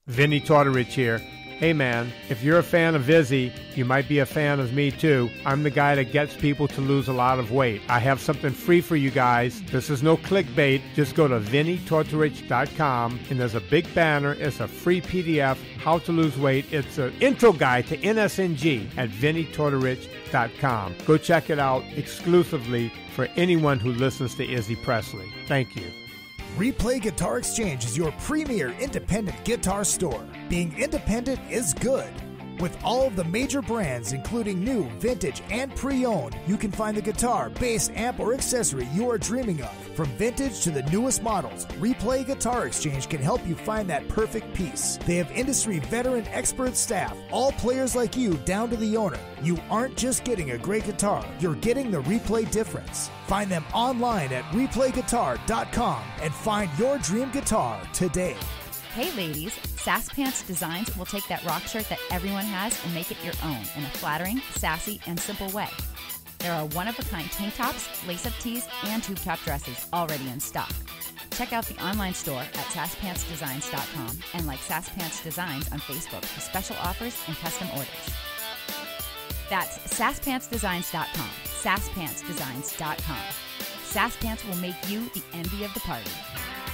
Vinny Tortorich here. Hey man, if you're a fan of Vizzy, you might be a fan of me too. I'm the guy that gets people to lose a lot of weight. I have something free for you guys. This is no clickbait. Just go to VinnyTortorich.com and there's a big banner. It's a free PDF, how to lose weight. It's an intro guide to NSNG at VinnyTortorich.com. Go check it out exclusively for anyone who listens to Izzy Presley. Thank you. Replay Guitar Exchange is your premier independent guitar store. Being independent is good. With all of the major brands, including new, vintage, and pre-owned, you can find the guitar, bass, amp, or accessory you are dreaming of. From vintage to the newest models, Replay Guitar Exchange can help you find that perfect piece. They have industry veteran expert staff, all players like you down to the owner. You aren't just getting a great guitar, you're getting the Replay difference. Find them online at replayguitar.com and find your dream guitar today. Hey ladies, Sass Pants Designs will take that rock shirt that everyone has and make it your own in a flattering, sassy, and simple way. There are one-of-a-kind tank tops, lace-up tees, and tube top dresses already in stock. Check out the online store at sasspantsdesigns.com and like Sass Pants Designs on Facebook for special offers and custom orders. That's sasspantsdesigns.com, sasspantsdesigns.com. Sass Pants will make you the envy of the party.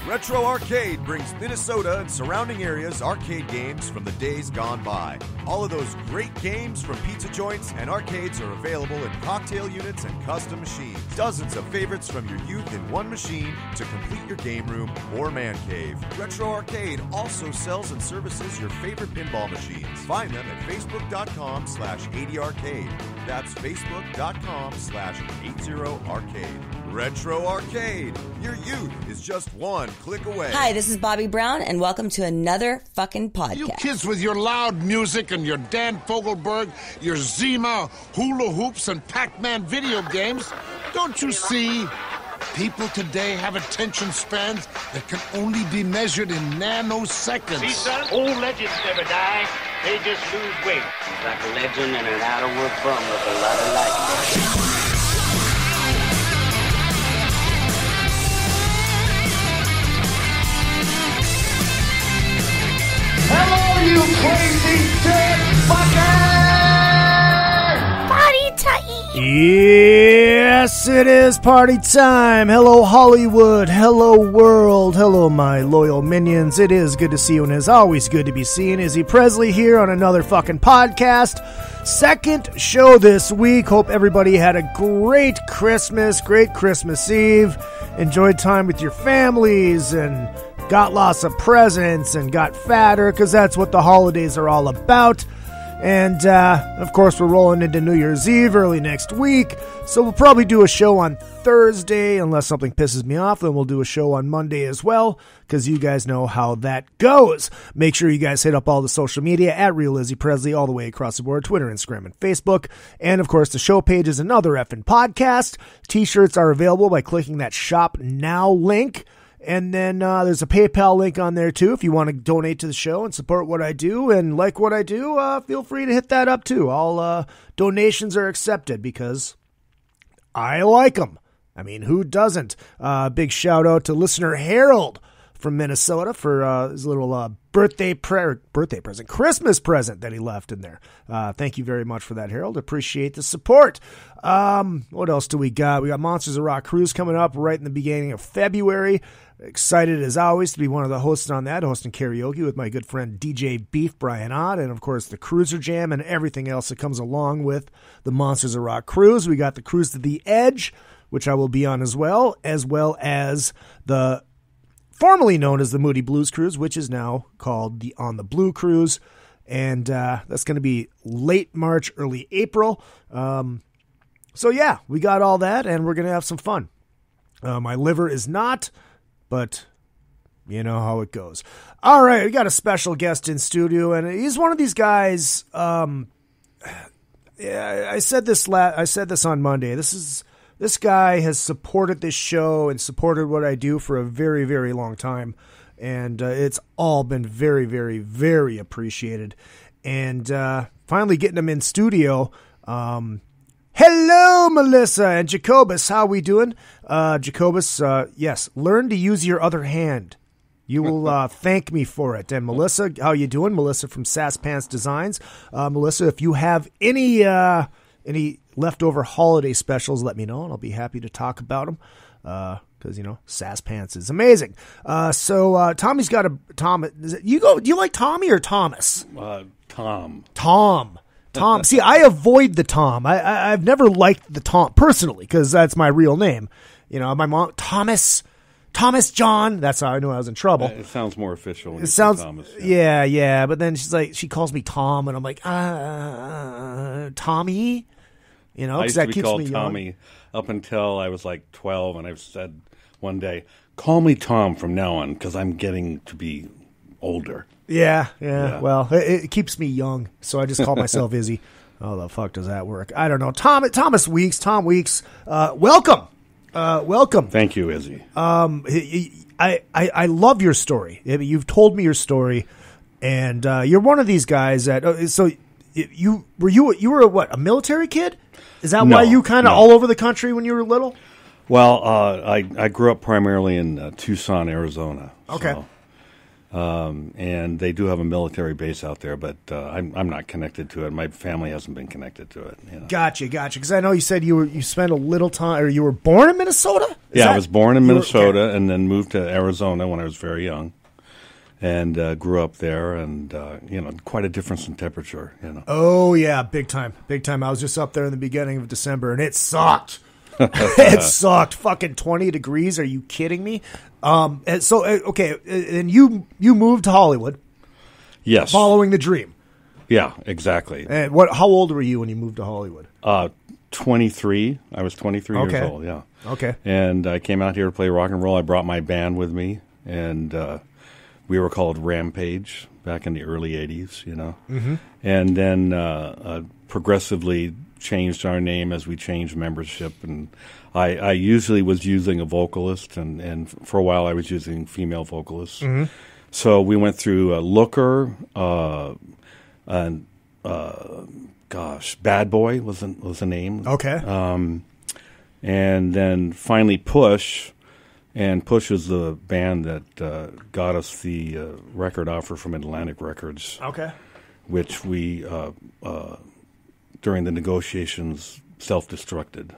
Retro Arcade brings Minnesota and surrounding areas arcade games from the days gone by. All of those great games from pizza joints and arcades are available in cocktail units and custom machines. Dozens of favorites from your youth in one machine to complete your game room or man cave. Retro Arcade also sells and services your favorite pinball machines. Find them at facebook.com/80arcade. That's facebook.com/80arcade. Retro Arcade. Your youth is just one click away. Hi, this is Bobby Brown, and welcome to another fucking podcast. You kids with your loud music and your Dan Fogelberg, your Zima, hula hoops, and Pac-Man video games, don't you see? People today have attention spans that can only be measured in nanoseconds. See, son, old legends never die. They just lose weight. He's like a legend and an out-of-work bum with a lot of life. Hello, you crazy dirt fucker! Party time! Yes, it is party time. Hello, Hollywood. Hello, world. Hello, my loyal minions. It is good to see you, and it's always good to be seen. Izzy Presley here on another fucking podcast. Second show this week. Hope everybody had a great Christmas Eve. Enjoyed time with your families and got lots of presents and got fatter, because that's what the holidays are all about. And, of course, we're rolling into New Year's Eve early next week, so we'll probably do a show on Thursday, unless something pisses me off. Then we'll do a show on Monday as well, because you guys know how that goes. Make sure you guys hit up all the social media at Real Izzy Presley all the way across the board, Twitter, Instagram, and Facebook. And, of course, the show page is another effing podcast. T-shirts are available by clicking that Shop Now link. And then there's a PayPal link on there, too. If you want to donate to the show and support what I do and like what I do, feel free to hit that up, too. All donations are accepted because I like them. I mean, who doesn't? Big shout-out to listener Harold from Minnesota for his little Christmas present that he left in there. Thank you very much for that, Harold. Appreciate the support. What else do we got? We got Monsters of Rock Cruise coming up right in the beginning of February. Excited as always to be one of the hosts on that, hosting karaoke with my good friend DJ Beef Brian Ott, and of course the Cruiser Jam and everything else that comes along with the Monsters of Rock Cruise. We got the Cruise to the Edge, which I will be on as well as the formerly known as the Moody Blues Cruise, which is now called the On the Blue Cruise, and that's going to be late March, early April. So yeah, we got all that, and we're going to have some fun. My liver is not, but you know how it goes. All right, we got a special guest in studio, and he's one of these guys. Yeah, I said this on Monday. This guy has supported this show and supported what I do for a very, very long time, and it's all been very, very, very appreciated. And finally getting him in studio. Hello, Melissa and Jacobus. How we doing? Jacobus, yes, learn to use your other hand. You will thank me for it. And Melissa, how you doing? Melissa from Sass Pants Designs. Melissa, if you have any leftover holiday specials, let me know, and I'll be happy to talk about them. Because, Sass Pants is amazing. So Tommy's got a... do you like Tommy or Thomas? Tom. Tom. See, I avoid the Tom. I've never liked the Tom personally because that's my real name. My mom, Thomas John. That's how I knew I was in trouble. It sounds more official. When it sounds, Thomas, yeah. But then she calls me Tom, and I'm like, Tommy. I used to be called Tommy up until I was like 12, and I've said one day, call me Tom from now on because I'm getting to be older. Yeah. Well, it keeps me young, so I just call myself Izzy. How the fuck does that work? I don't know. Tom Weeks, welcome. Welcome. Thank you, Izzy. I love your story. You've told me your story, and you're one of these guys that. So you were a military kid? Is that why you kind of all over the country when you were little? Well, I grew up primarily in Tucson, Arizona. Okay. So, and they do have a military base out there, but I'm not connected to it. My family hasn't been connected to it. Gotcha. Because I know you said you spent a little time, or you were born in Minnesota? I was born in Minnesota and then moved to Arizona when I was very young, and grew up there, and quite a difference in temperature. Oh yeah, big time. I was just up there in the beginning of December, and it sucked. It sucked. Fucking 20 degrees. Are you kidding me? And so, okay, and you moved to Hollywood. Yes. Following the dream. Yeah, exactly. And how old were you when you moved to Hollywood? 23. I was 23 years old, yeah. Okay. And I came out here to play rock and roll. I brought my band with me, and we were called Rampage back in the early 80s, Mm-hmm. And then progressively changed our name as we changed membership, and I usually was using a vocalist, and for a while I was using female vocalists. Mm-hmm. So we went through Looker, and Bad Boy was the name. Okay. And then finally Push, and Push is the band that got us the record offer from Atlantic Records. Okay. Which we during the negotiations self-destructed,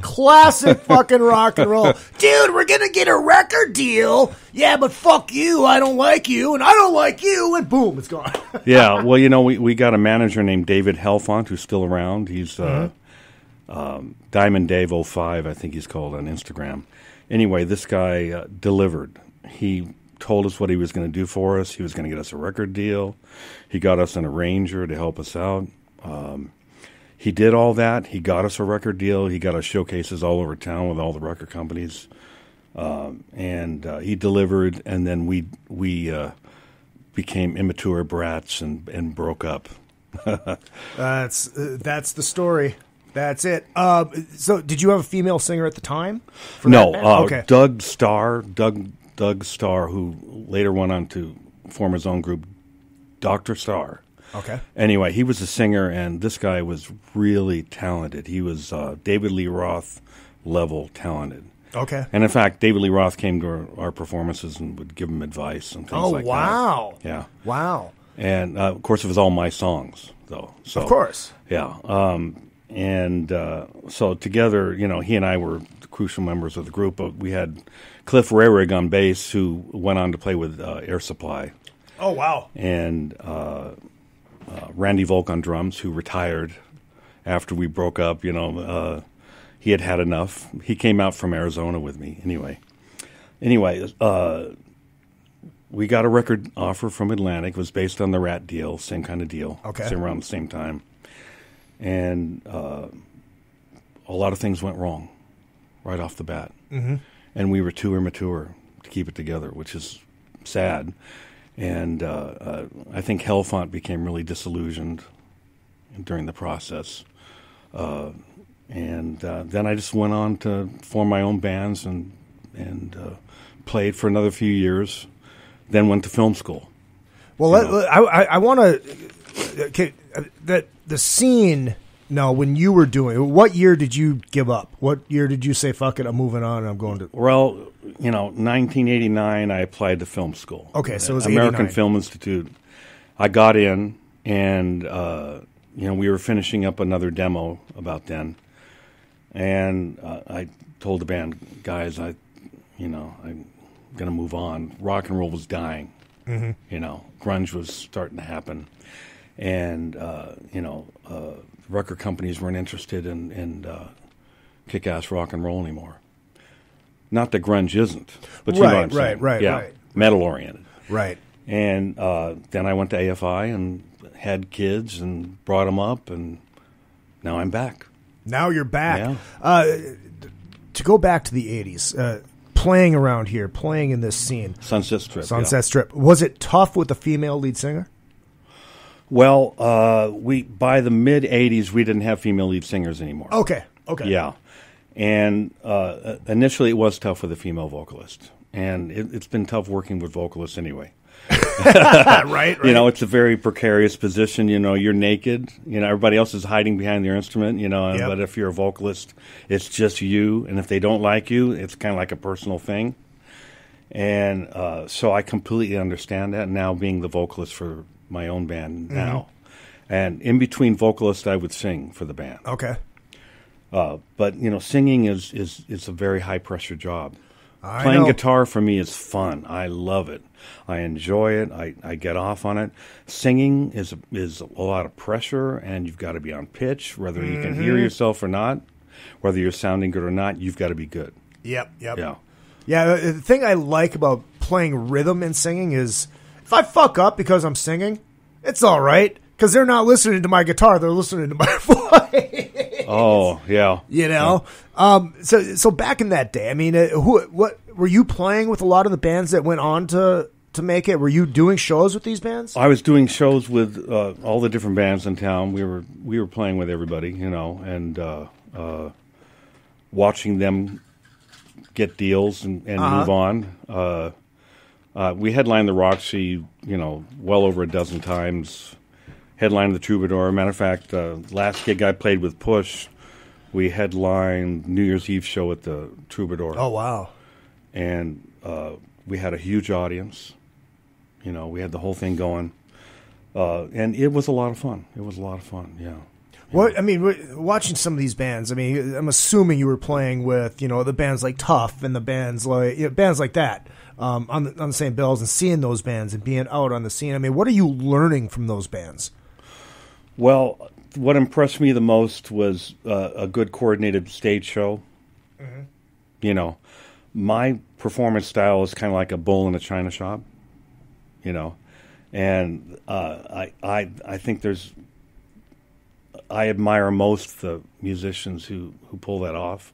Classic fucking rock and roll. Dude, we're going to get a record deal. Yeah, but fuck you. I don't like you, and I don't like you, and boom, it's gone. Yeah, well, we got a manager named David Helfont who's still around. He's Diamond Dave 05, I think he's called on Instagram. Anyway, this guy delivered. He told us what he was going to do for us. He was going to get us a record deal. He got us an arranger to help us out. He did all that. He got us a record deal. He got us showcases all over town with all the record companies. And he delivered, and then we became immature brats and broke up. That's the story. That's it. So did you have a female singer at the time? No. Okay. Doug Starr, who later went on to form his own group, Dr. Starr. Okay. Anyway, he was a singer, and this guy was really talented. He was David Lee Roth level talented. Okay. And in fact, David Lee Roth came to our performances and would give him advice and things like that. Oh, wow. Yeah. Wow. And, of course, it was all my songs, though. So, of course. Yeah. So together, he and I were the crucial members of the group. But we had Cliff Rehrig on bass, who went on to play with Air Supply. Oh, wow. And Randy Volk on drums, who retired after we broke up. He had enough. He came out from Arizona with me. Anyway, we got a record offer from Atlantic. It was based on the Rat deal, same kind of deal. Okay. Same around the same time. And a lot of things went wrong right off the bat. Mm-hmm. And we were too immature to keep it together, which is sad. And I think Helfont became really disillusioned during the process. And then I just went on to form my own bands and played for another few years, then went to film school. Well, I want to... that the scene No, when you were doing it, what year did you give up? What year did you say, fuck it, I'm moving on and I'm going to... Well, 1989, I applied to film school. Okay, so it was American 89. Film Institute. I got in, and, we were finishing up another demo about then. And I told the band, guys, I'm going to move on. Rock and roll was dying. Grunge was starting to happen. And, record companies weren't interested in kick-ass rock and roll anymore. Not that grunge isn't, but you know what I'm saying. Right. Metal-oriented. Right. And then I went to AFI and had kids and brought them up, and now I'm back. Now you're back. Yeah. To go back to the 80s, playing around here, playing in this scene. Sunset Strip. Strip. Was it tough with the female lead singer? Well, by the mid-'80s, we didn't have female lead singers anymore. Okay. Yeah. And initially it was tough with a female vocalist. And it's been tough working with vocalists anyway. Right. It's a very precarious position. You're naked. Everybody else is hiding behind their instrument, but if you're a vocalist, it's just you. And if they don't like you, it's kind of like a personal thing. And so I completely understand that now, being the vocalist for my own band now. And in between vocalists, I would sing for the band. Okay. But, singing is a very high-pressure job. Playing guitar for me is fun. I love it. I enjoy it. I get off on it. Singing is a lot of pressure, and you've got to be on pitch, whether you can hear yourself or not, whether you're sounding good or not, you've got to be good. Yep. Yeah. Yeah, the thing I like about playing rhythm and singing is if I fuck up because I'm singing, it's all right, because they're not listening to my guitar, they're listening to my voice. Oh, yeah. Yeah. So back in that day, I mean, what were you playing with a lot of the bands that went on to make it? Were you doing shows with these bands? I was doing shows with all the different bands in town. We were playing with everybody, and watching them get deals and move on. We headlined the Roxy, well over a dozen times. Headlined the Troubadour. Matter of fact, last gig I played with Push, we headlined New Year's Eve show at the Troubadour. Oh, wow. And we had a huge audience. We had the whole thing going. And it was a lot of fun. Yeah. What I mean, watching some of these bands, I mean, I'm assuming you were playing with, the bands like Tough and the bands like bands like that on the same bills, and seeing those bands and being out on the scene. I mean, what are you learning from those bands? Well, what impressed me the most was a good coordinated stage show. My performance style is kind of like a bull in a china shop, and I think I admire most the musicians who pull that off.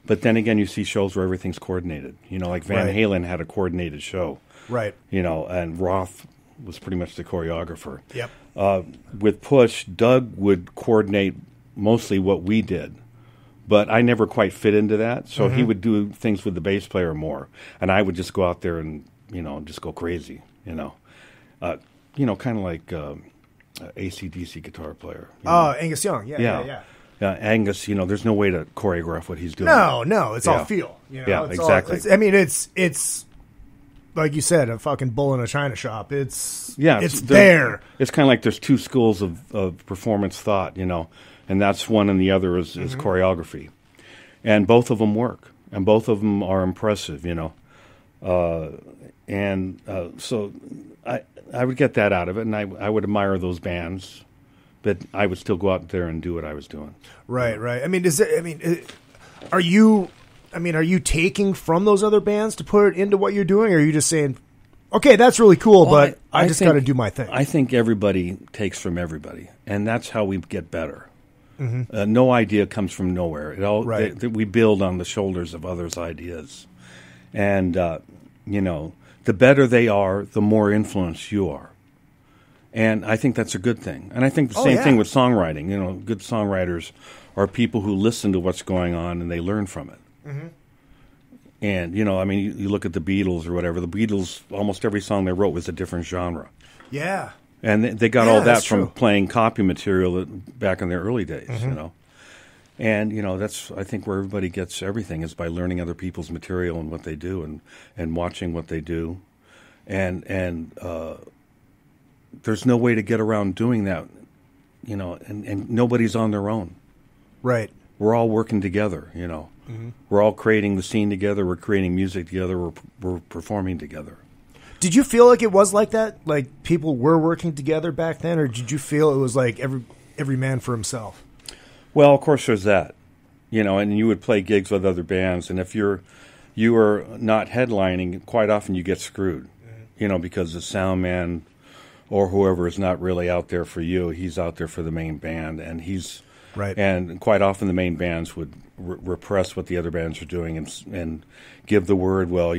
But then again, you see shows where everything's coordinated. Like Van Halen had a coordinated show. Right. And Roth was pretty much the choreographer. Yep. With Push, Doug would coordinate mostly what we did. But I never quite fit into that. So he would do things with the bass player more. And I would just go out there and, just go crazy, kind of like... AC/DC guitar player. Angus Young. Yeah. Angus, there's no way to choreograph what he's doing. No, it's all feel. Yeah, exactly. It's like you said, a fucking bull in a china shop. It's there. It's kind of like there's two schools of performance thought, and that's one and the other is choreography. And both of them work, and both of them are impressive, so I would get that out of it, and I would admire those bands, but I would still go out there and do what I was doing. Right. I mean, are you taking from those other bands to put it into what you're doing, or are you just saying, okay, that's really cool, but I just got to do my thing? I think everybody takes from everybody, and that's how we get better. No idea comes from nowhere. We build on the shoulders of others' ideas, and the better they are, the more influenced you are. And I think that's a good thing. And I think the same thing with songwriting. Good songwriters are people who listen to what's going on and they learn from it. And, you look at the Beatles or whatever. The Beatles, almost every song they wrote was a different genre. Yeah. And they got all that from playing copy material back in their early days, And, that's, I think, where everybody gets everything is by learning other people's material and what they do and watching what they do. And there's no way to get around doing that, and nobody's on their own. Right. We're all working together, We're all creating the scene together. We're creating music together. We're performing together. Did you feel like it was like that? Like people were working together back then? Or did you feel it was like every man for himself? Well, of course there's that, and you would play gigs with other bands. And if you are not headlining, quite often you get screwed, because the sound man or whoever is not really out there for you. He's out there for the main band, and he's right. And quite often the main bands would repress what the other bands are doing and give the word, well,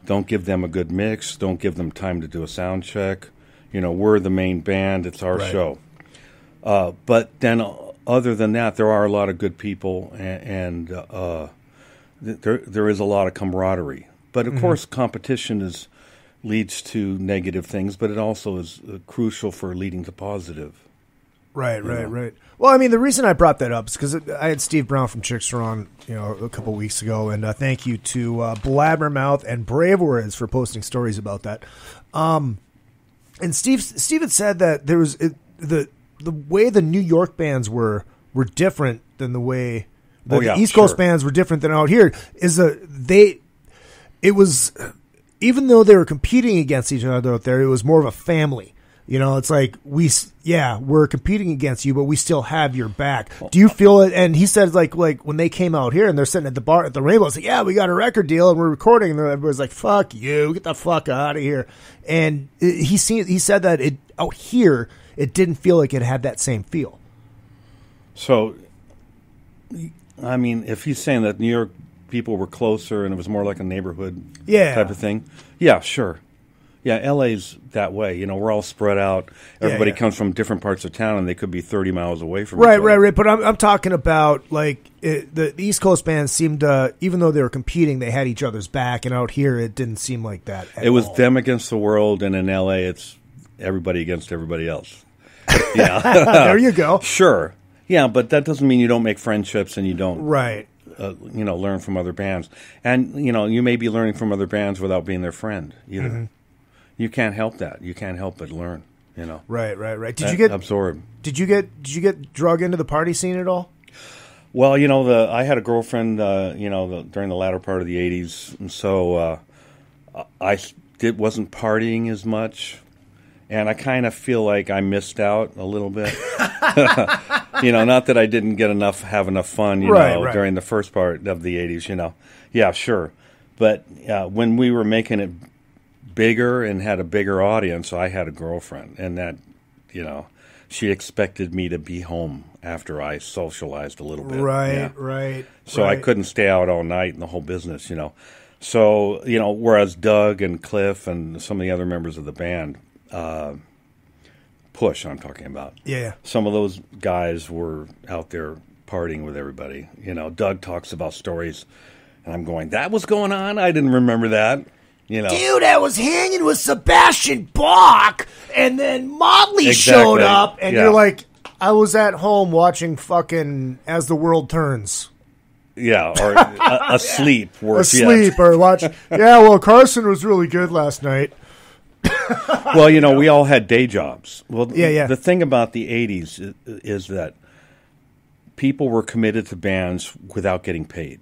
don't give them a good mix. Don't give them time to do a sound check. We're the main band. It's our show. But then other than that, there are a lot of good people, and there is a lot of camaraderie. But, of course, competition leads to negative things, but it also is crucial for leading to positive. Right. Well, I mean, the reason I brought that up is because I had Steve Brown from Chickster on, a couple weeks ago, and thank you to Blabbermouth and Brave Words for posting stories about that. And Steve had said that there was the way the New York bands were different than the way the East Coast bands were different than out here. It was even though they were competing against each other out there, it was more of a family. It's like we're competing against you, but we still have your back. Do you feel it? And he said like when they came out here and they're sitting at the bar at the Rainbow, it's like, we got a record deal and we're recording, and everybody's like, fuck you, get the fuck out of here. And he said that out here it didn't feel like it had that same feel. So, I mean, if he's saying that New York people were closer and it was more like a neighborhood type of thing, yeah, sure. Yeah, LA's that way. We're all spread out. Everybody comes from different parts of town, and they could be 30 miles away from each other. Right. But I'm talking about like the East Coast bands seemed to, even though they were competing, they had each other's back, and out here it didn't seem like that. It was them against the world, and in LA it's everybody against everybody else. Yeah, there you go. Sure. Yeah, but that doesn't mean you don't make friendships and you don't learn from other bands. And you may be learning from other bands without being their friend either. Mm-hmm. You can't help that. You can't help but learn. Right. Did you get absorbed? Did you get drug into the party scene at all? Well, I had a girlfriend, during the latter part of the '80s, and so I wasn't partying as much, and I kind of feel like I missed out a little bit. Not that I didn't have enough fun, during the first part of the '80s. Yeah, sure, but when we were making it bigger and had a bigger audience, I had a girlfriend, and that, she expected me to be home after I socialized a little bit. Right. So I couldn't stay out all night and the whole business, So, whereas Doug and Cliff and some of the other members of the band, Push, I'm talking about. Yeah. Some of those guys were out there partying with everybody. Doug talks about stories, and I'm going, that was going on? I didn't remember that. Dude, I was hanging with Sebastian Bach, and then Motley showed up, and you're like, I was at home watching fucking As the World Turns. Yeah, or asleep. Or watch. Well, Carson was really good last night. Well, we all had day jobs. Well, the thing about the 80s is that people were committed to bands without getting paid.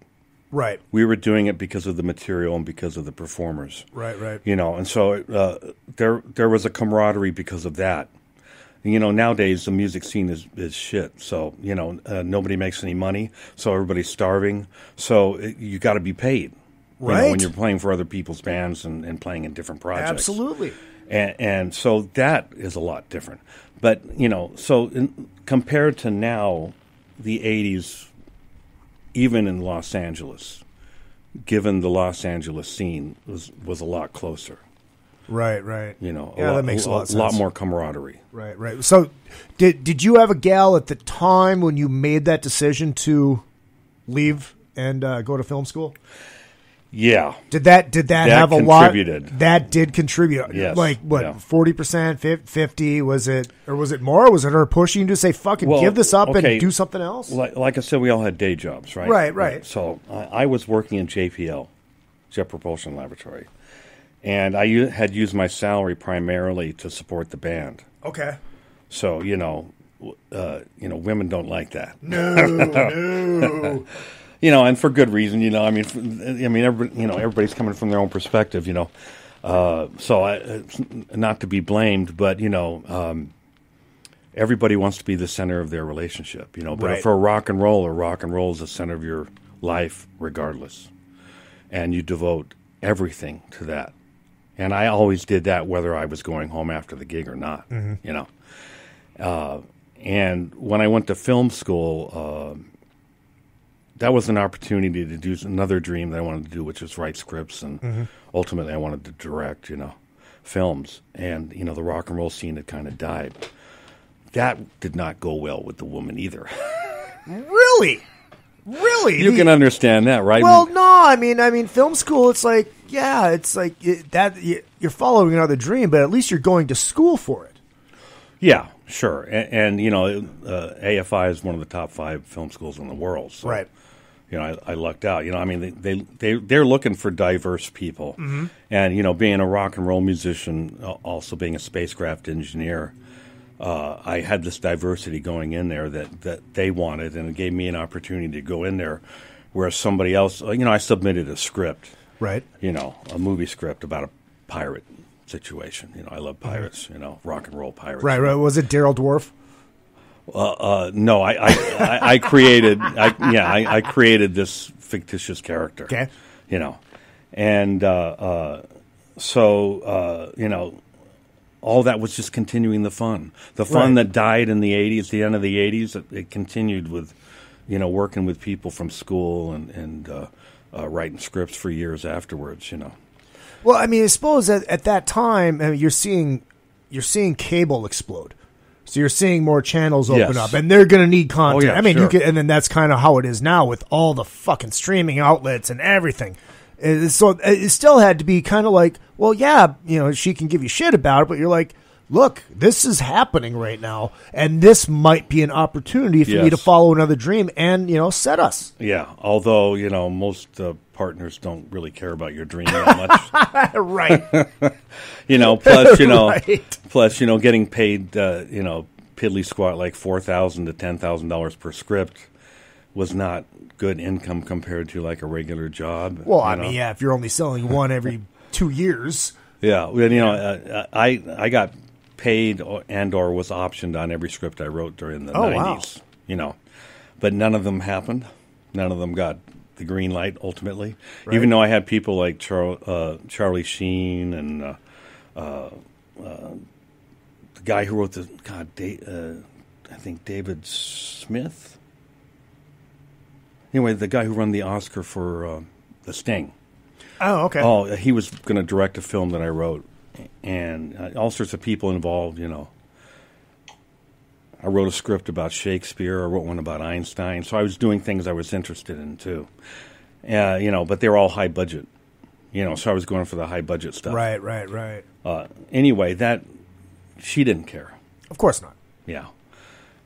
Right. We were doing it because of the material and because of the performers. Right. And so there was a camaraderie because of that. Nowadays the music scene is shit. So, nobody makes any money. So everybody's starving. So you got to be paid. Right. When you're playing for other people's bands and playing in different projects. Absolutely. And so that is a lot different. But, compared to now, the 80s, even in Los Angeles, given the Los Angeles scene, was a lot closer. Right. That makes a lot of sense. A lot more camaraderie. Right. So, did you have a gal at the time when you made that decision to leave and go to film school? Yeah. Did that have a lot? Contributed. That did contribute. Yes. Like what? Yeah. 40%, 50? Was it, or was it more? Was it her pushing you to say, "Fucking give this up and do something else"? Like I said, we all had day jobs, right? Right. So I was working in JPL, Jet Propulsion Laboratory, and I had used my salary primarily to support the band. Okay. So women don't like that. No. And for good reason. Everybody's coming from their own perspective. So not to be blamed, but everybody wants to be the center of their relationship. But right. for a rock and roll is the center of your life, regardless, and you devote everything to that. And I always did that, whether I was going home after the gig or not. Mm-hmm. And when I went to film school, that was an opportunity to do another dream that I wanted to do, which was write scripts, and ultimately I wanted to direct, films. And, the rock and roll scene had kind of died. That did not go well with the woman either. Really? You can understand that, right? Well, no, I mean, film school, it's like, you're following another dream, but at least you're going to school for it. Yeah, sure. And AFI is one of the top 5 film schools in the world. So, right. I lucked out. They're looking for diverse people. Mm-hmm. And, being a rock and roll musician, also being a spacecraft engineer, I had this diversity going in there that they wanted, and it gave me an opportunity to go in there where somebody else, I submitted a script. Right. A movie script about a pirate situation. I love pirates, rock and roll pirates. Right. Was it Daryl Dwarf? No, I created I created this fictitious character. Okay. And all that was just continuing the fun. The fun that died in the 80s, the end of the 80s, it continued with, working with people from school and writing scripts for years afterwards, Well, I suppose at that time, you're seeing cable explode. So you're seeing more channels open up, and they're going to need content. Oh, yeah, sure. And then that's kind of how it is now with all the fucking streaming outlets and everything. So it still had to be kind of like, well, yeah, she can give you shit about it, but you're like, look, this is happening right now, and this might be an opportunity for me to follow another dream and, set us. Yeah, although, most partners don't really care about your dream that much. Right. Plus, getting paid, piddly squat like $4,000 to $10,000 per script was not good income compared to like a regular job. Well, if you're only selling one every 2 years. Yeah, I got paid or was optioned on every script I wrote during the 90s. Wow. But none of them happened. None of them got the green light ultimately. Right. Even though I had people like Charlie Sheen and the guy who wrote I think David Smith. Anyway, the guy who won the Oscar for The Sting. Oh, okay. Oh, he was going to direct a film that I wrote, and all sorts of people involved, I wrote a script about Shakespeare. I wrote one about Einstein. So I was doing things I was interested in, too. But they were all high budget. So I was going for the high budget stuff. Right. Anyway, she didn't care. Of course not. Yeah.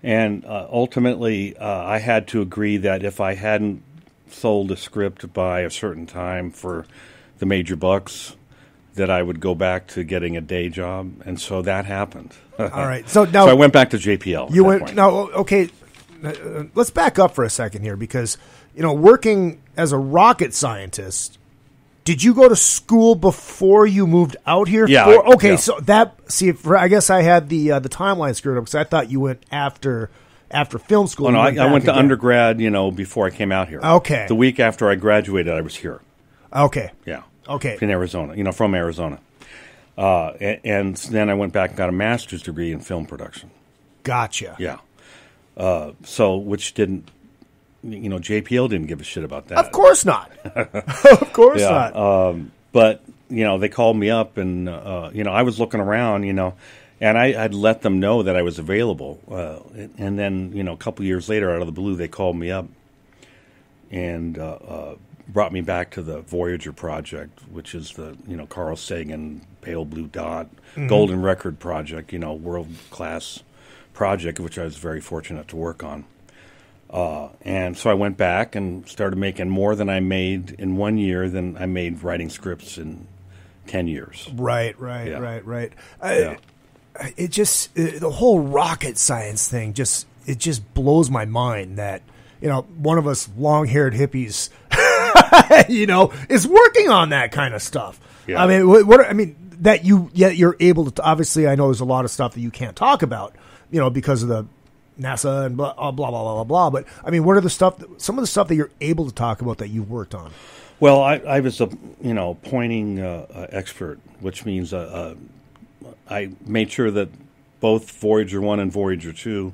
And ultimately, I had to agree that if I hadn't sold a script by a certain time for the major bucks, that I would go back to getting a day job. And so that happened. All right. So now I went back to JPL. You went now. Okay, let's back up for a second here because working as a rocket scientist. Did you go to school before you moved out here? Yeah. Okay, so I guess I had the timeline screwed up because I thought you went after film school. Oh no, I went to undergrad. Before I came out here. Okay. The week after I graduated, I was here. Okay. Yeah. Okay. In Arizona. From Arizona, and then I went back and got a master's degree in film production. Gotcha. Yeah. Which didn't. JPL didn't give a shit about that. Of course not. Of course not. But, they called me up and, I was looking around, and I'd let them know that I was available. And then, a couple years later, out of the blue, they called me up and, brought me back to the Voyager project, which is the Carl Sagan Pale Blue Dot Golden Record project, world class project, which I was very fortunate to work on. And so I went back and started making more than I made in 1 year than I made writing scripts in 10 years. Right. It just the whole rocket science thing just blows my mind that one of us long-haired hippies is working on that kind of stuff. Yeah. I mean that you're able to. Obviously, I know there's a lot of stuff that you can't talk about, because of the NASA and blah blah blah blah blah. But I mean, what are some of the stuff that you're able to talk about that you've worked on? Well, I was a pointing expert, which means I made sure that both Voyager 1 and Voyager 2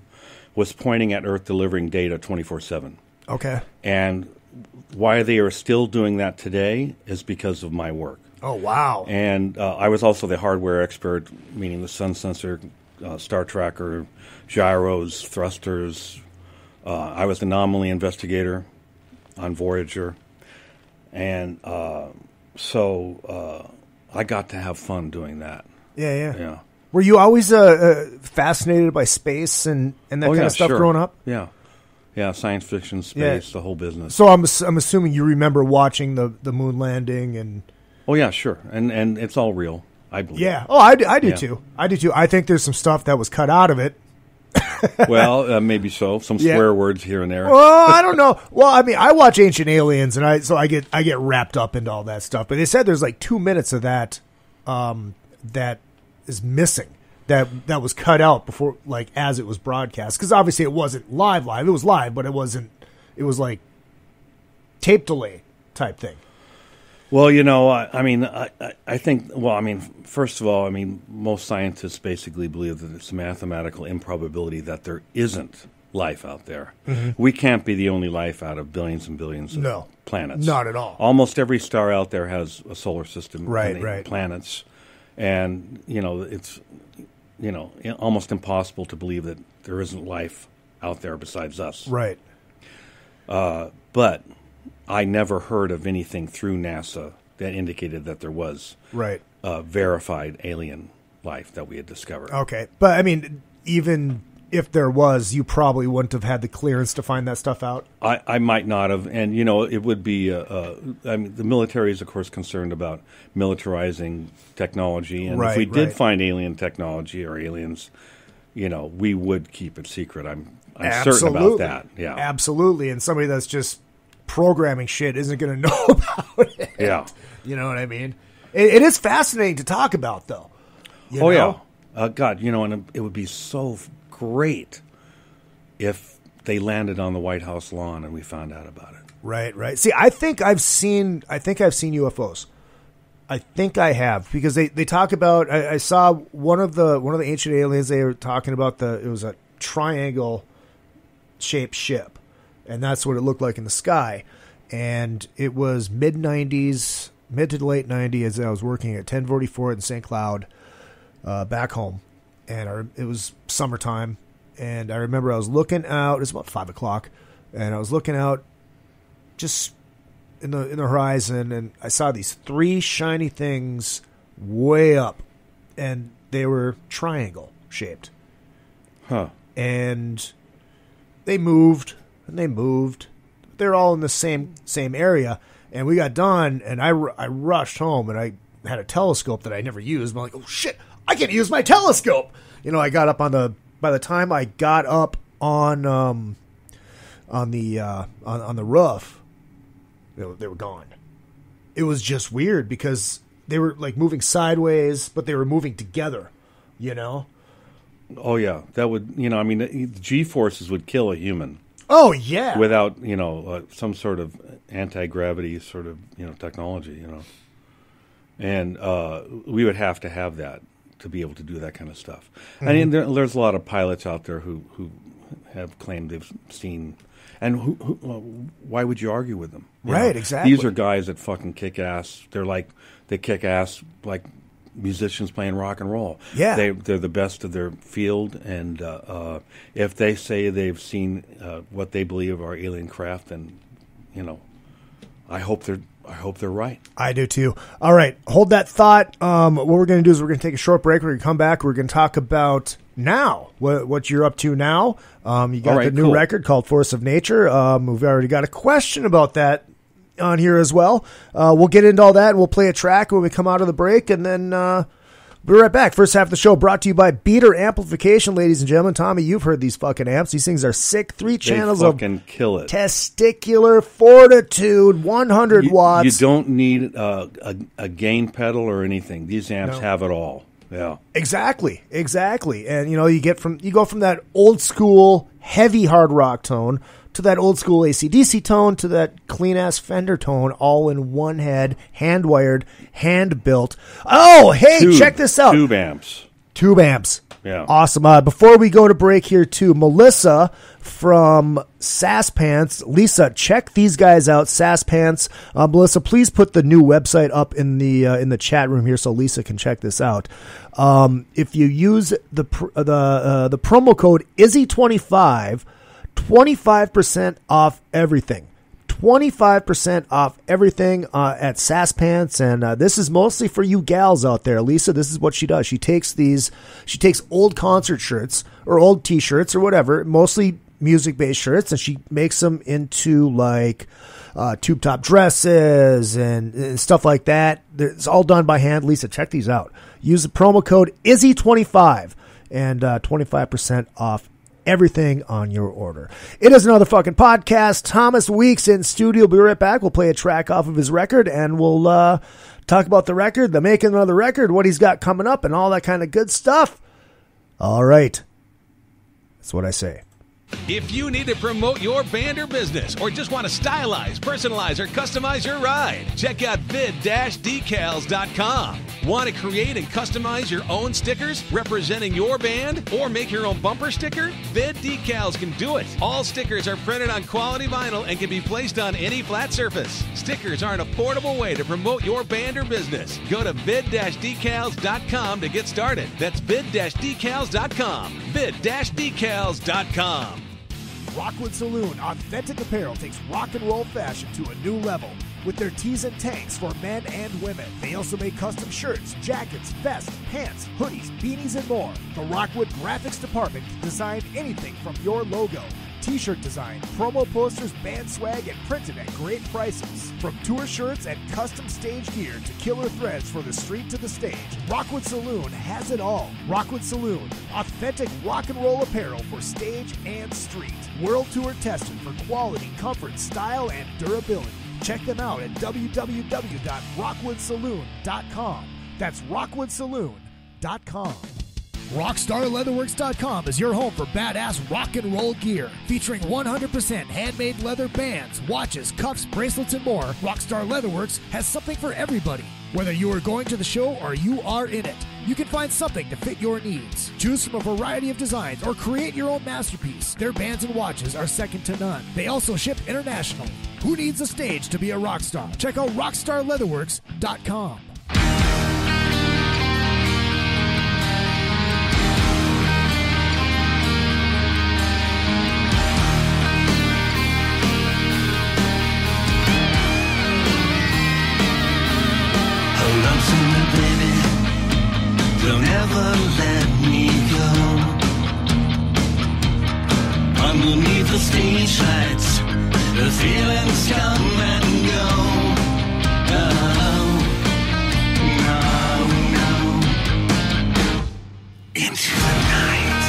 was pointing at Earth delivering data 24/7. Okay. And why they are still doing that today is because of my work. Oh, wow. And I was also the hardware expert, meaning the sun sensor, star tracker, gyros, thrusters. I was the anomaly investigator on Voyager. And so I got to have fun doing that. Yeah. Were you always fascinated by space and that kind of stuff growing up? Yeah, science fiction, space, the whole business. So I'm assuming you remember watching the moon landing and. Oh yeah, sure, and it's all real, I believe. Yeah. Oh, I do too. I do too. I think there's some stuff that was cut out of it. Well, maybe so. Some swear words here and there. Well, I don't know. Well, I mean, I watch Ancient Aliens, and I get wrapped up into all that stuff. But they said there's like 2 minutes of that that is missing. That was cut out before, like, as it was broadcast. Because obviously it wasn't live. It was live, but it wasn't. It was like tape delay type thing. Well, I think. Well, first of all, most scientists basically believe that it's a mathematical improbability that there isn't life out there. Mm-hmm. We can't be the only life out of billions and billions of planets. Not at all. Almost every star out there has a solar system. Right. Planets, and it's almost impossible to believe that there isn't life out there besides us. Right. But I never heard of anything through NASA that indicated that there was verified alien life that we had discovered. Okay. But, even if there was, you probably wouldn't have had the clearance to find that stuff out? I might not have. And, it would be the military is, of course, concerned about militarizing technology. And if we did find alien technology or aliens, we would keep it secret. I'm certain about that. Yeah. Absolutely. And somebody that's just programming shit isn't going to know about it. Yeah. You know what I mean? It is fascinating to talk about, though. Yeah. God, and it would be so great if they landed on the White House lawn and we found out about it. Right. See, I think I've seen UFOs. I think I have, because they talk about. I saw one of the ancient aliens. They were talking about it was a triangle shaped ship. And that's what it looked like in the sky. And it was mid to late 90s as I was working at 1044 in St. Cloud back home. And it was summertime. And I remember I was looking out. It was about 5 o'clock. And I was looking out just in the horizon. And I saw these 3 shiny things way up. And they were triangle shaped. Huh. And they moved. And they moved. They're all in the same area. And we got done, and I rushed home, and I had a telescope that I never used. I'm like, oh, shit, I can't use my telescope. I got up by the time I got up on the roof, they were gone. It was just weird because they were, like, moving sideways, but they were moving together, Oh, yeah. That would, the G-forces would kill a human. Oh, yeah. Without, some sort of anti-gravity sort of, technology, And we would have to have that to be able to do that kind of stuff. Mm-hmm. I mean, there's a lot of pilots out there who have claimed they've seen... And why would you argue with them? Right, exactly. These are guys that fucking kick ass. They kick ass like musicians playing rock and roll. Yeah. They're the best of their field, and if they say they've seen what they believe are alien craft, then, I hope they're right. I do too. All right, hold that thought. What we're going to do is we're going to take a short break. We're going to come back. We're going to talk about now what you're up to now. You got the new record called Force of Nature. We've already got a question about that on here as well. We'll get into all that, and we'll play a track when we come out of the break, and then be right back. First half of the show brought to you by Beater Amplification, ladies and gentlemen. Tommy, you've heard these fucking amps. These things are sick. 3 channels they fucking kill it. Testicular fortitude, 100 watts. You don't need a gain pedal or anything. These amps have it all. Yeah, exactly. And you go from that old school heavy hard rock tone to that old school AC/DC tone to that clean ass Fender tone, all in one head, hand wired, hand built. Oh, hey, check this out. Tube amps. Yeah, awesome. Before we go to break here, too, Melissa from Sass Pants. Lisa, check these guys out. Sass Pants. Melissa, please put the new website up in the chat room here so Lisa can check this out. If you use the promo code IZZY25, 25% off everything. 25% off everything at Sass Pants, and this is mostly for you gals out there. Lisa, this is what she does. She takes old concert shirts or old T-shirts or whatever, mostly music-based shirts, and she makes them into like tube top dresses and stuff like that. It's all done by hand. Lisa, check these out. Use the promo code IZZY25 and 25% off everything on your order. It is another fucking podcast. Thomas Weeks in studio. We'll be right back. We'll play a track off of his record, and we'll talk about the record, the making of the record, what he's got coming up, and all that kind of good stuff. All right. That's what I say. If you need to promote your band or business, or just want to stylize, personalize, or customize your ride, check out vid-decals.com. Want to create and customize your own stickers representing your band, or make your own bumper sticker? Vid Decals can do it. All stickers are printed on quality vinyl and can be placed on any flat surface. Stickers are an affordable way to promote your band or business. Go to vid-decals.com to get started. That's vid-decals.com. vid-decals.com. Rockwood Saloon Authentic Apparel takes rock and roll fashion to a new level with their tees and tanks for men and women. They also make custom shirts, jackets, vests, pants, hoodies, beanies, and more. The Rockwood Graphics Department can design anything from your logo, t-shirt design, promo posters, band swag, and printed at great prices. From tour shirts and custom stage gear to killer threads for the street to the stage, Rockwood Saloon has it all. Rockwood Saloon, authentic rock and roll apparel for stage and street. World Tour tested for quality, comfort, style, and durability. Check them out at www.rockwoodsaloon.com. That's rockwoodsaloon.com. RockstarLeatherworks.com is your home for badass rock and roll gear. Featuring 100% handmade leather bands, watches, cuffs, bracelets, and more, Rockstar Leatherworks has something for everybody. Whether you are going to the show or you are in it, you can find something to fit your needs. Choose from a variety of designs or create your own masterpiece. Their bands and watches are second to none. They also ship internationally. Who needs a stage to be a rock star? Check out RockstarLeatherworks.com. Don't ever let me go. Underneath the stage lights, the feelings come and go. No, into the night.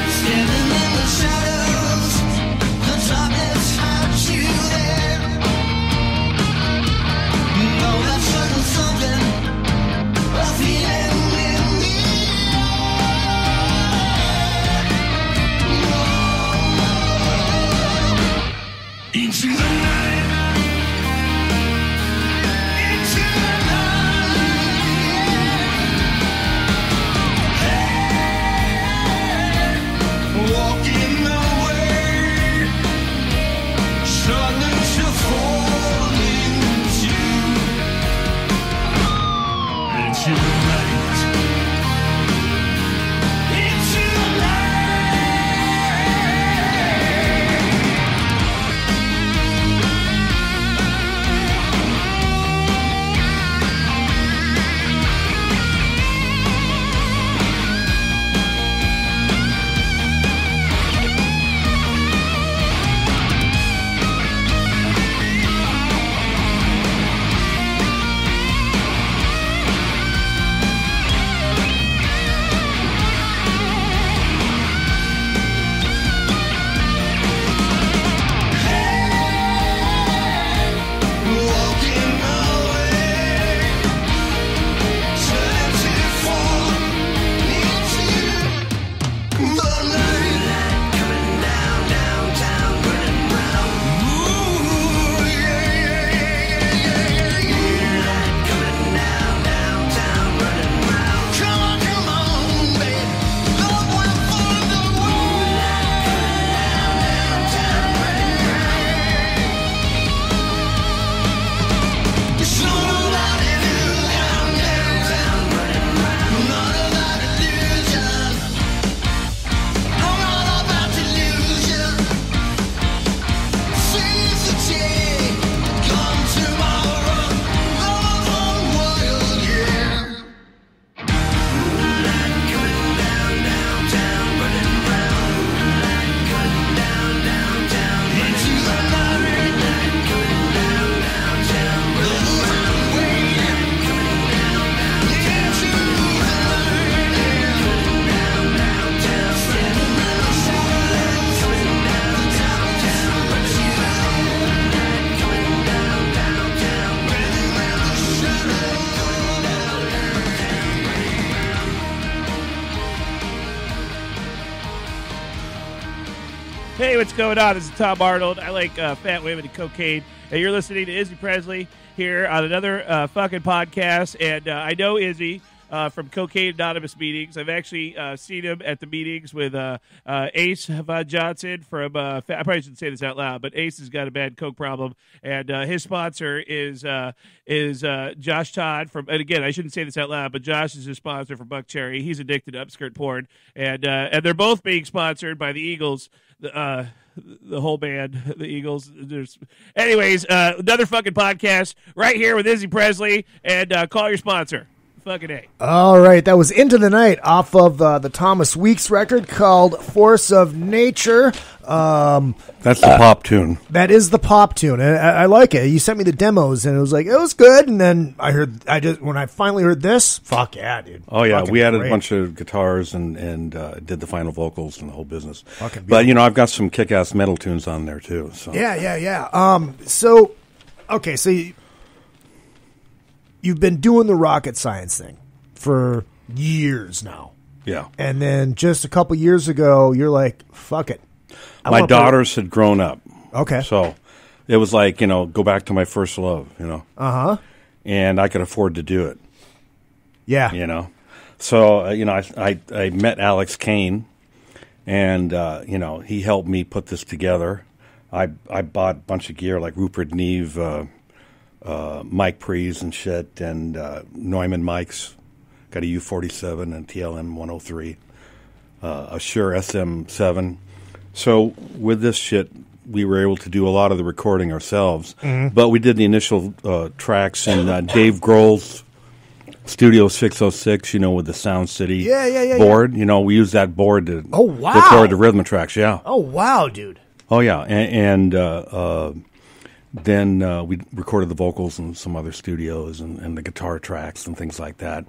Standing in the shadows, the darkness hides you there. Something, a feeling in the air. Hey, what's going on? This is Tom Arnold. I like fat women and cocaine. And you're listening to Izzy Presley here on another fucking podcast. And I know Izzy from Cocaine Anonymous meetings. I've actually seen him at the meetings with Ace Von Johnson from, I probably shouldn't say this out loud, but Ace has got a bad coke problem. And his sponsor is Josh Todd from, and again, I shouldn't say this out loud, but Josh is his sponsor for Buck Cherry. He's addicted to upskirt porn. And they're both being sponsored by the Eagles. The whole band, the Eagles. Anyways, another fucking podcast right here with Izzy Presley, and call your sponsor. Fucking A. All right, that was Into the Night off of the Thomas Weeks record called Force of Nature. That's the pop tune. That is the pop tune, and I like it. You sent me the demos, and it was like, it was good, and then when I finally heard this, fuck yeah, dude. Oh, yeah, Fucking we added great. a bunch of guitars and did the final vocals and the whole business. Fucking but, I've got some kick-ass metal tunes on there, too. So. Yeah. So you've been doing the rocket science thing for years now. Yeah. And then just a couple years ago, you're like, fuck it. My daughters had grown up. Okay. So it was like, go back to my first love, Uh-huh. And I could afford to do it. Yeah. So, I met Alex Kane, and, he helped me put this together. I bought a bunch of gear like Rupert Neve, Mike Prees and shit, and Neumann mics. Got a U47 and TLM 103, a Shure SM7. So with this shit, we were able to do a lot of the recording ourselves. Mm-hmm. But we did the initial tracks in Dave Grohl's Studio 606, with the Sound City board. We used that board to record the rhythm tracks, Oh, wow, dude. Oh, yeah. And then we recorded the vocals in some other studios and the guitar tracks and things like that.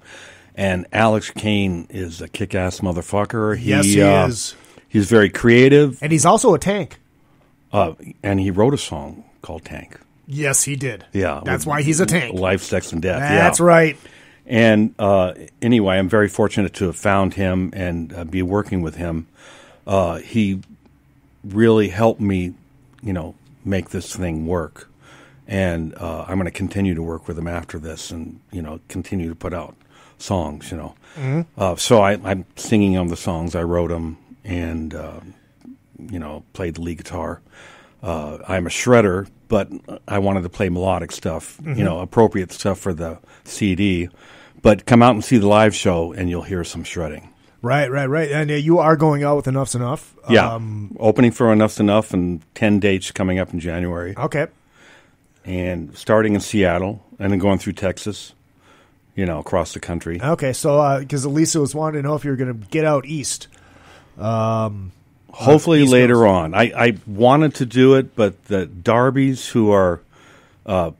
And Alex Kane is a kick-ass motherfucker. Yes, he is. He's very creative. And he's also a tank. And he wrote a song called Tank. Yes, he did. Yeah. That's why he's a tank. Life, Sex, and Death. That's right. And anyway, I'm very fortunate to have found him and be working with him. He really helped me, make this thing work. And I'm going to continue to work with him after this and, continue to put out songs, Mm-hmm. So I'm singing on the songs. I wrote them and, played the lead guitar. I'm a shredder, but I wanted to play melodic stuff, Mm-hmm. Appropriate stuff for the CD. But come out and see the live show, and you'll hear some shredding. Right. And you are going out with Enuff Z Nuff. Yeah, opening for Enuff Z Nuff and 10 dates coming up in January. Okay. And starting in Seattle and then going through Texas, across the country. Okay, so because Elisa was wanting to know if you were going to get out east. Hopefully later on. I wanted to do it, but the Darbies, who are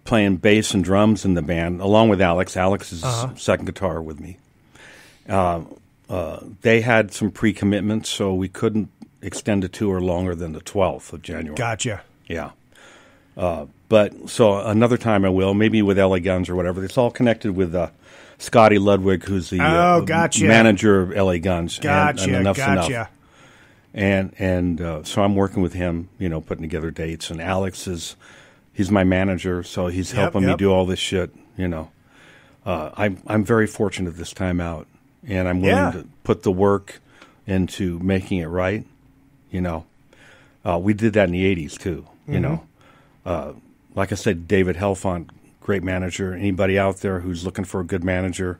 playing bass and drums in the band, along with Alex. Alex is second guitar with me. They had some pre-commitments, so we couldn't extend the tour longer than the 12th of January. Gotcha. Yeah. But so another time I will, maybe with LA Guns or whatever. It's all connected with Scotty Ludwig, who's the manager of LA Guns. And Enuff Z Nuff. And so I'm working with him, putting together dates. And Alex he's my manager, so he's helping me do all this shit, I'm very fortunate this time out, and I'm willing to put the work into making it right, We did that in the 80s, too, Like I said, David Helfont, great manager. Anybody out there who's looking for a good manager,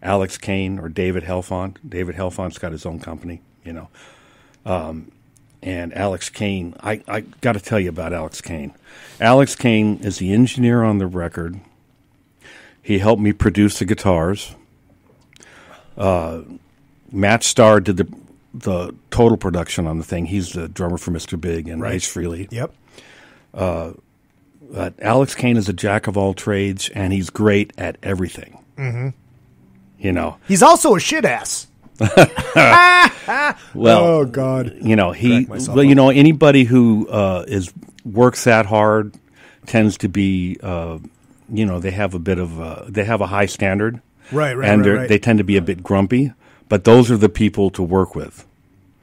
Alex Kane or David Helfont. David Helfont's got his own company, And Alex Kane, I got to tell you about Alex Kane. Alex Kane is the engineer on the record. He helped me produce the guitars. Matt Starr did the total production on the thing. He's the drummer for Mr. Big and Ace Frehley. Yep. Alex Kane is a jack of all trades, and he's great at everything. Mm-hmm. He's also a shit ass. Well, oh God! Anybody who works that hard tends to be, they have a high standard, right? They tend to be a bit grumpy, but those are the people to work with,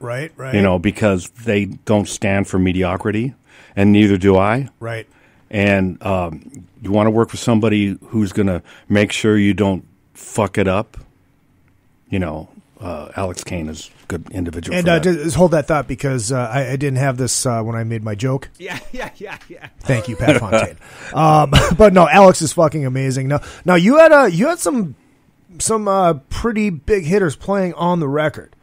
Right. You know, because they don't stand for mediocrity, and neither do I. Right. And you want to work with somebody who's going to make sure you don't fuck it up. You know, Alex Kane is a good individual. And just hold that thought, because I didn't have this when I made my joke. Yeah. Thank you, Pat Fontaine. But no, Alex is fucking amazing. Now you had some pretty big hitters playing on the record.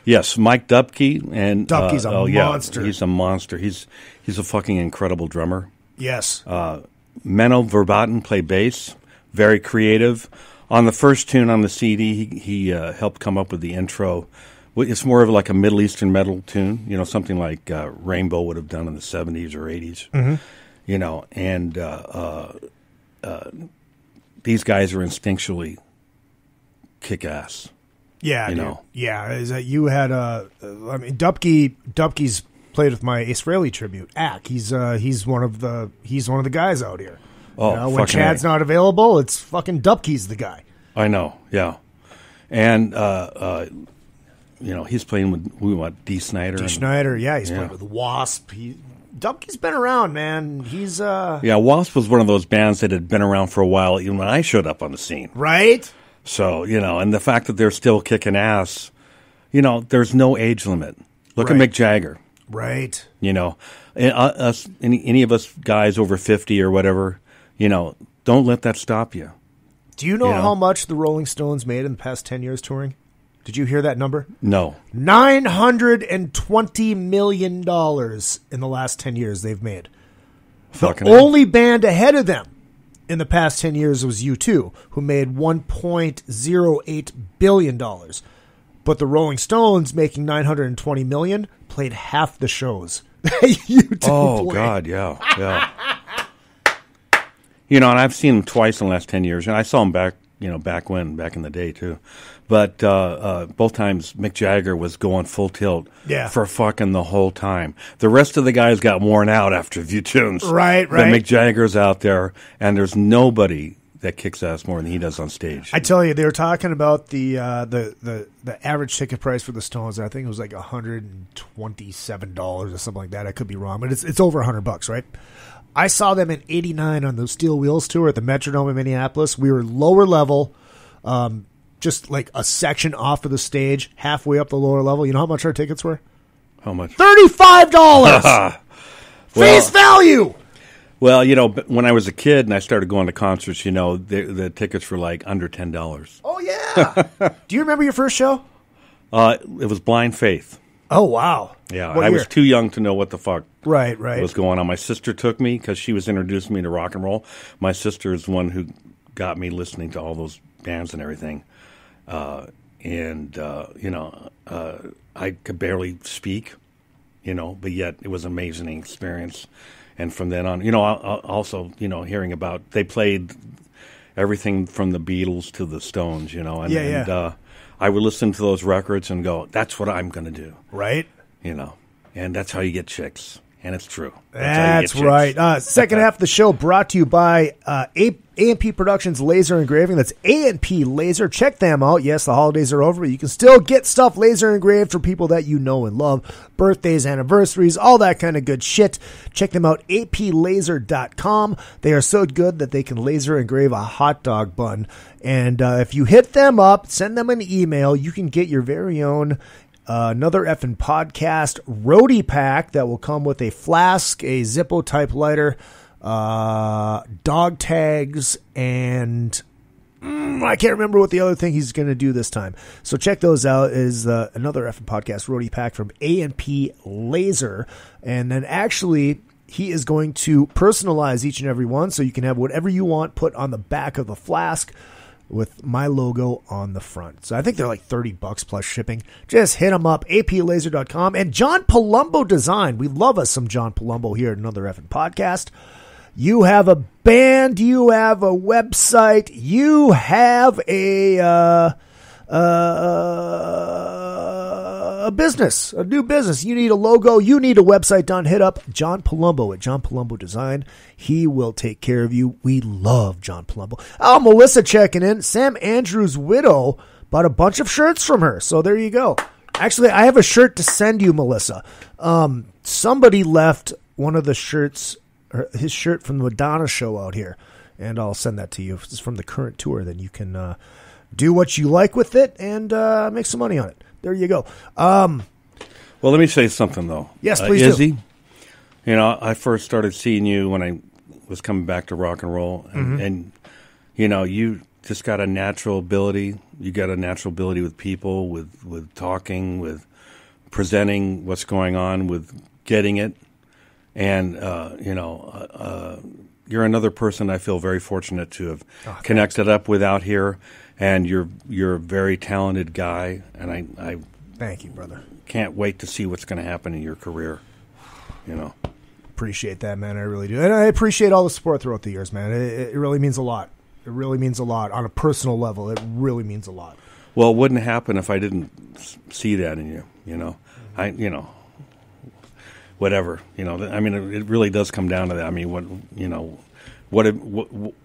Yes, Mike Dupke, and Dupke's a monster. Yeah, he's a monster. He's a fucking incredible drummer. Yes. Menno Verbaten played bass, very creative. On the first tune on the CD, he helped come up with the intro. It's more of like a Middle Eastern metal tune, you know, something like Rainbow would have done in the 70s or 80s. Mm-hmm. You know, and these guys are instinctually kick-ass. Yeah, you dude. know. Yeah, is that you had Dupke's played with my Israeli tribute act. He's one of the guys out here. Oh, you know, when Chad's not available, it's fucking Dupke's the guy. I know, yeah. And you know, he's playing with Dee Snider. Dee Snider, yeah, he's playing with Wasp. Dupke's been around, man. He's yeah, Wasp was one of those bands that had been around for a while, even when I showed up on the scene. Right? So, you know, and the fact that they're still kicking ass, you know, there's no age limit. Look at Mick Jagger. Right. You know, any of us guys over 50 or whatever, you know, don't let that stop you. Do you know how much the Rolling Stones made in the past 10 years touring? Did you hear that number? No. $920 million in the last 10 years they've made. Fucking the only band ahead of them in the past 10 years was U2, who made $1.08 billion. But the Rolling Stones, making $920 million, played half the shows U2 played. God, yeah. You know, and I've seen them twice in the last 10 years, and I saw them back in the day, too. But both times, Mick Jagger was going full tilt for fucking the whole time. The rest of the guys got worn out after a few tunes. Right. But Mick Jagger's out there, and there's nobody that kicks ass more than he does on stage. I tell you, they were talking about the average ticket price for the Stones. I think it was like $127 or something like that. I could be wrong, but it's over $100, right? I saw them in '89 on the Steel Wheels tour at the Metrodome in Minneapolis. We were lower level, just like a section off of the stage, halfway up the lower level. You know how much our tickets were? How much? $35! Face value! Well, you know, when I was a kid and I started going to concerts, you know, the tickets were like under $10. Oh, yeah. Do you remember your first show? It was Blind Faith. Oh, wow. Yeah, I was too young to know what the fuck right was going on. My sister took me because she was introducing me to rock and roll. My sister is the one who got me listening to all those bands and everything. You know, I could barely speak, you know, but yet it was an amazing experience. And from then on, you know, also, you know, hearing about, they played everything from the Beatles to the Stones, you know, and I would listen to those records and go, that's what I'm going to do. Right. You know, and that's how you get chicks. And it's true. That's right. Second half of the show brought to you by A&P Productions Laser Engraving. That's A&P Laser. Check them out. Yes, the holidays are over, but you can still get stuff laser engraved for people that you know and love. Birthdays, anniversaries, all that kind of good shit. Check them out, aplaser.com. They are so good that they can laser engrave a hot dog bun. And if you hit them up, send them an email, you can get your very own Another Effin' Podcast roadie pack that will come with a flask, a Zippo type lighter, dog tags, and I can't remember what the other thing he's going to do this time. So check those out. Is Another Effin' Podcast roadie pack from A&P Laser. And then actually, he is going to personalize each and every one so you can have whatever you want put on the back of the flask with my logo on the front. So I think they're like $30 plus shipping. Just hit them up, aplaser.com. And John Palumbo Design. We love us some John Palumbo here at Another Effin' Podcast. You have a band, you have a website, you have a business, a new business. You need a logo, you need a website done. Hit up John Palumbo at John Palumbo Design. He will take care of you. We love John Palumbo. Oh, Melissa checking in. Sam Andrews' widow bought a bunch of shirts from her. So there you go. Actually, I have a shirt to send you, Melissa. Somebody left one of the shirts, his shirt from the Madonna show out here, and I'll send that to you. If it's from the current tour, then you can do what you like with it and make some money on it. There you go. Well, let me say something, though. Yes, please Izzy, do. You know, I first started seeing you when I was coming back to rock and roll, and you know, you just got a natural ability. You got a natural ability with people, with talking, with presenting what's going on, with getting it. And, you're another person I feel very fortunate to have connected up with out here. And you're a very talented guy. And I thank you, brother. Can't wait to see what's going to happen in your career, you know. Appreciate that, man. I really do. And I appreciate all the support throughout the years, man. It really means a lot. It really means a lot. On a personal level, it really means a lot. Well, it wouldn't happen if I didn't see that in you, you know. Whatever, you know. I mean, it really does come down to that. I mean,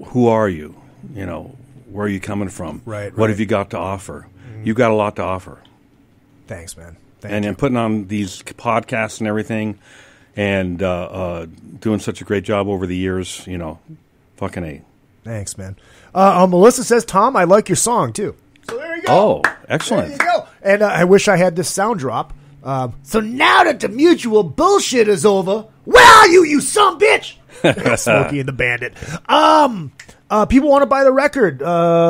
who are you? You know, where are you coming from? Right. What have you got to offer? You've got a lot to offer. Thanks, man. And putting on these podcasts and everything, and doing such a great job over the years, you know, fucking A. Thanks, man. Melissa says, Tom, I like your song, too. So there you go. Oh, excellent. There you go. And I wish I had this sound drop. So now that the mutual bullshit is over, where are you, you son bitch? Smokey and the Bandit. People want to buy the record.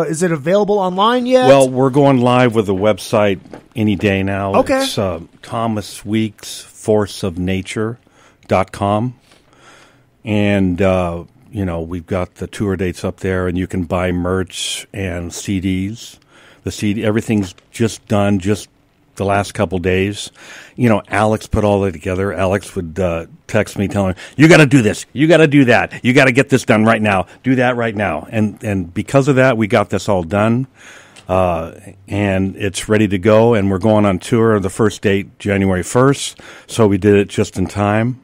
Is it available online yet? Well, we're going live with the website any day now. Okay. It's thomasweeksforceofnature.com. And, you know, we've got the tour dates up there, and you can buy merch and CDs. Everything's just done just the last couple days. You know, Alex put all that together. Alex would text me telling me, you got to do this. You got to do that. You got to get this done right now. Do that right now. And because of that, we got this all done. And it's ready to go. And we're going on tour. The first date, January 1st. So we did it just in time.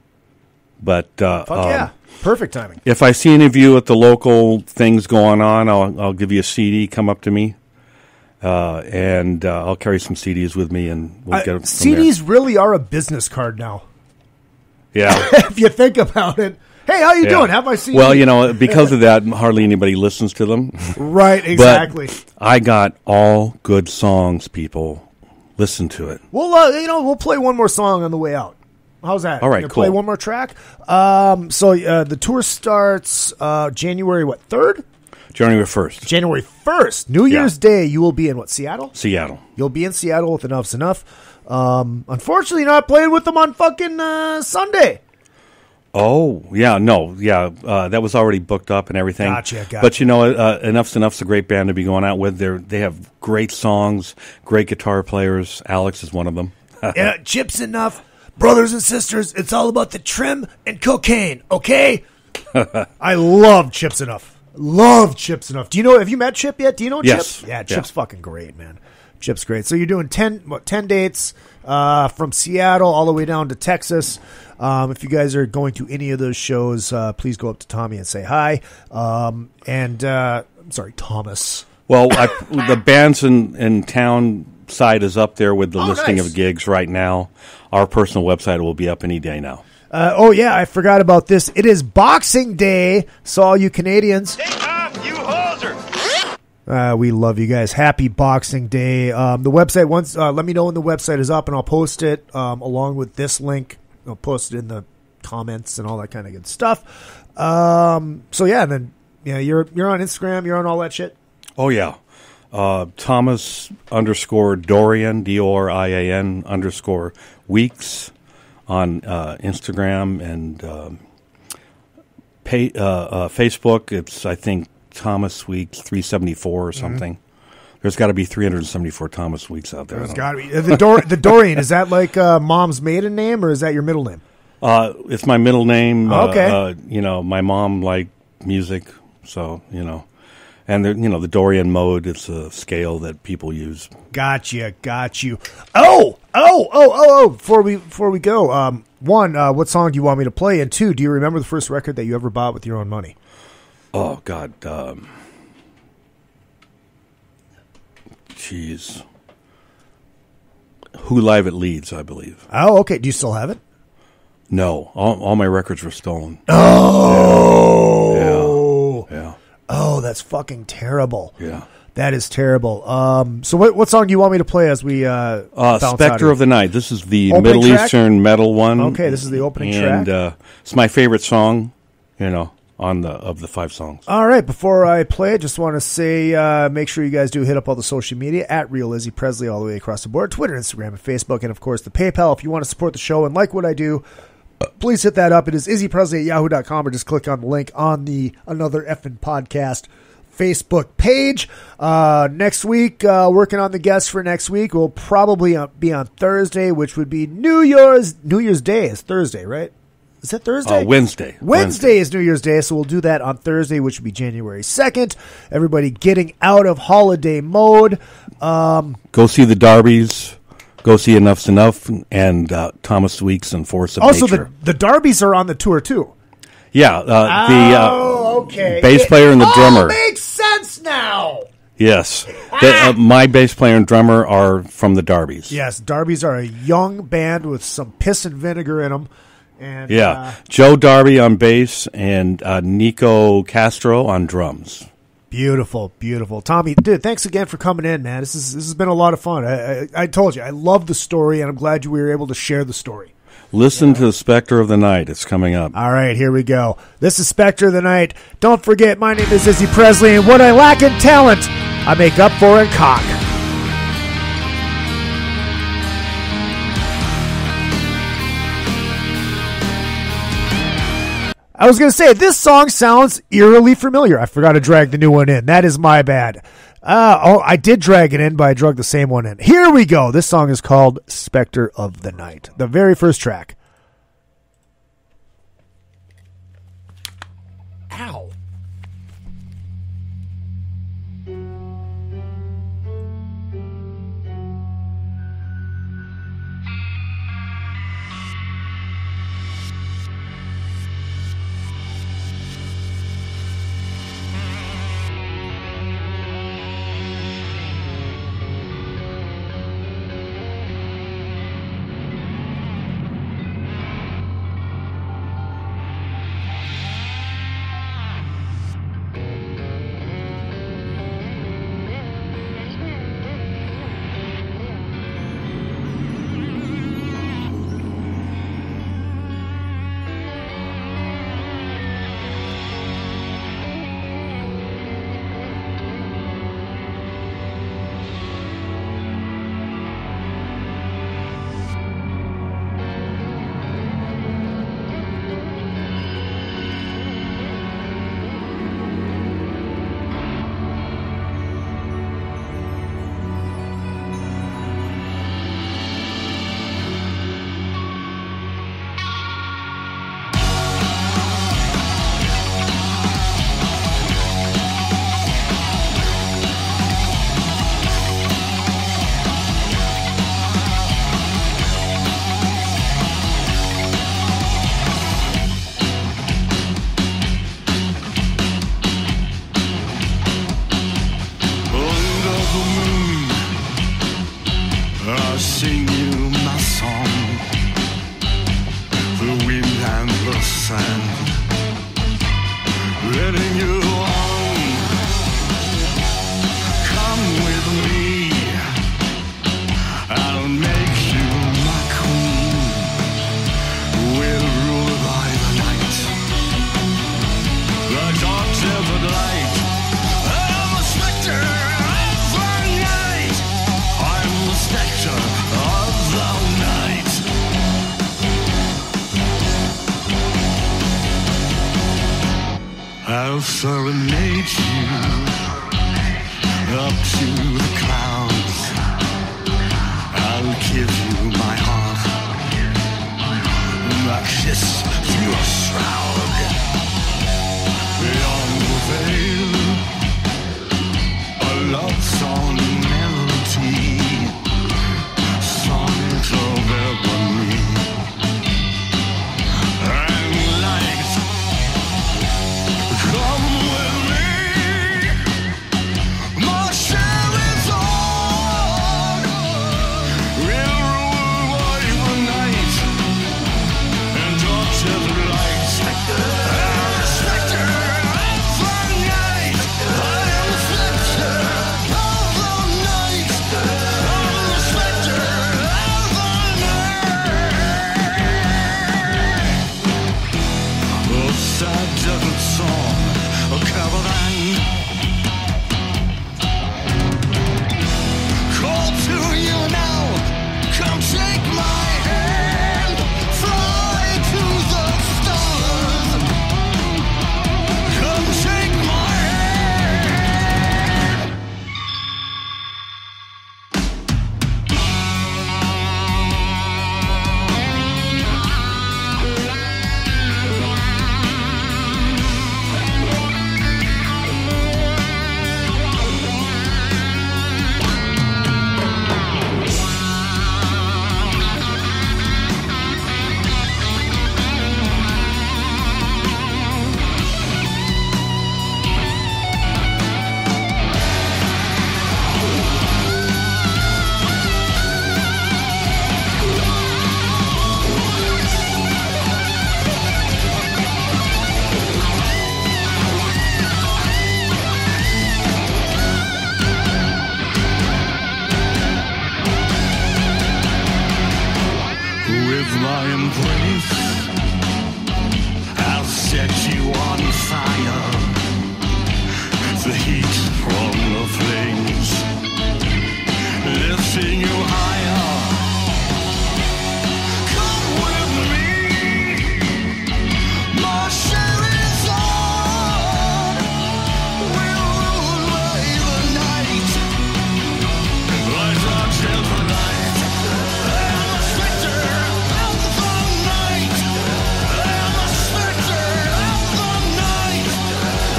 But fuck yeah. Perfect timing. If I see any of you at the local things going on, I'll give you a CD. Come up to me. And I'll carry some CDs with me, and we'll get them from CDs there. really are a business card now. Yeah. If you think about it. Hey, how you doing? Have my CD? Well, you know, because of that, hardly anybody listens to them. Right, exactly. But I got all good songs, people. Listen to it. Well, we'll play one more song on the way out. How's that? All right, cool. Play one more track. So the tour starts January, 3rd? January 1st. January 1st. New Year's Day, you will be in, Seattle? Seattle. You'll be in Seattle with Enuff Z Nuff. Unfortunately, not playing with them on fucking Sunday. Oh, yeah, no, yeah. That was already booked up and everything. Gotcha. But, you know, Enuff Z Nuff's a great band to be going out with. They have great songs, great guitar players. Alex is one of them. Yeah, Chips Enuff, brothers and sisters, it's all about the trim and cocaine, okay? I love Chips Enuff. Love Chips Enuff. Have you met Chip yet? Do you know Yes. Chip? Yeah, Chip's fucking great, man. Chip's great. So you're doing 10 dates from Seattle all the way down to Texas. If you guys are going to any of those shows, please go up to Tommy and say hi. I'm sorry, Thomas. Well, the bands in town side is up there with the listing nice. of gigs right now. Our personal website will be up any day now. I forgot about this. It is Boxing Day, so all you Canadians. Take off, you hoser! We love you guys. Happy Boxing Day. The website, let me know when the website is up, and I'll post it along with this link. I'll post it in the comments and all that kind of good stuff. You're on Instagram. You're on all that shit. Oh, yeah. Thomas _Dorian, DORIAN _Weeks on Instagram and Facebook. It's, I think, Thomas Weeks 374 or something. There's got to be 374 Thomas Weeks out there. There's got to be. The Dorian, is that like mom's maiden name or is that your middle name? It's my middle name. Okay. My mom liked music, so, And the Dorian mode, it's a scale that people use. Got you. Oh! Before we go, one, what song do you want me to play? And two, do you remember the first record that you ever bought with your own money? Oh, God. Jeez. Who Live at Leeds, I believe. Oh, okay. Do you still have it? No, all my records were stolen. Oh, yeah. Oh, that's fucking terrible. Yeah, that is terrible. So what song do you want me to play as we Spectre of the Night. This is the opening Middle track? Eastern metal one. Okay, this is the opening track. And it's my favorite song, of the 5 songs. All right, before I play it, just want to say make sure you guys do hit up all the social media at Real Izzy Presley all the way across the board, Twitter, Instagram, and Facebook, and of course the PayPal. If you want to support the show and like what I do, please hit that up. It is izzypresley@yahoo.com, or just click on the link on the Another Effin' Podcast Facebook page. Next week, working on the guests for next week. We'll probably be on Thursday, which would be New Year's Day. Is Thursday, right? Is that Thursday? Wednesday. Wednesday is New Year's Day, so we'll do that on Thursday, which would be January 2nd. Everybody getting out of holiday mode. Go see the Darbies. Go see Enuff Z Nuff and Thomas Weeks and Force of Also, Nature. the Darbies are on the tour, too. Yeah. Okay. Bass player and the drummer. Makes sense now. Yes. My bass player and drummer are from the Darbies. Yes, Darbies are a young band with some piss and vinegar in them. And, Joe Darby on bass and Nico Castro on drums. Beautiful, beautiful. Tommy, dude, thanks again for coming in, man. This has been a lot of fun. I told you, I love the story, and I'm glad you were able to share the story. Listen to Spectre of the Night. It's coming up. All right, here we go. This is Spectre of the Night. Don't forget, my name is Izzy Presley, and what I lack in talent, I make up for in cock. I was going to say, this song sounds eerily familiar. I forgot to drag the new one in. That is my bad. I did drag it in, but I dragged the same one in. Here we go. This song is called Spectre of the Night. The very first track. Ow. I'll serenade you up to the clouds. I'll give you my heart, my kiss through a shroud. Beyond the veil, a love song melody, sonnet of ebony. And light, come with me. the heat from the flames, lifting you higher. Come with me, my share is on. We'll rule away the night, like dogs in the night. I'm the specter of the night. I'm the specter of the night.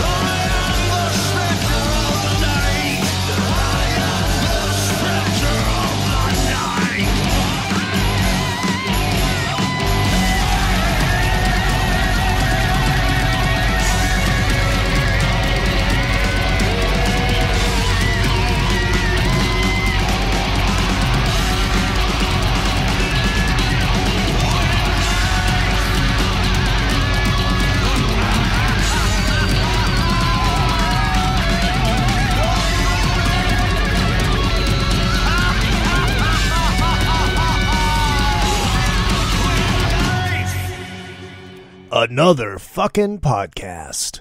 I am the specter of the night. I am the specter of the night. Another fucking podcast.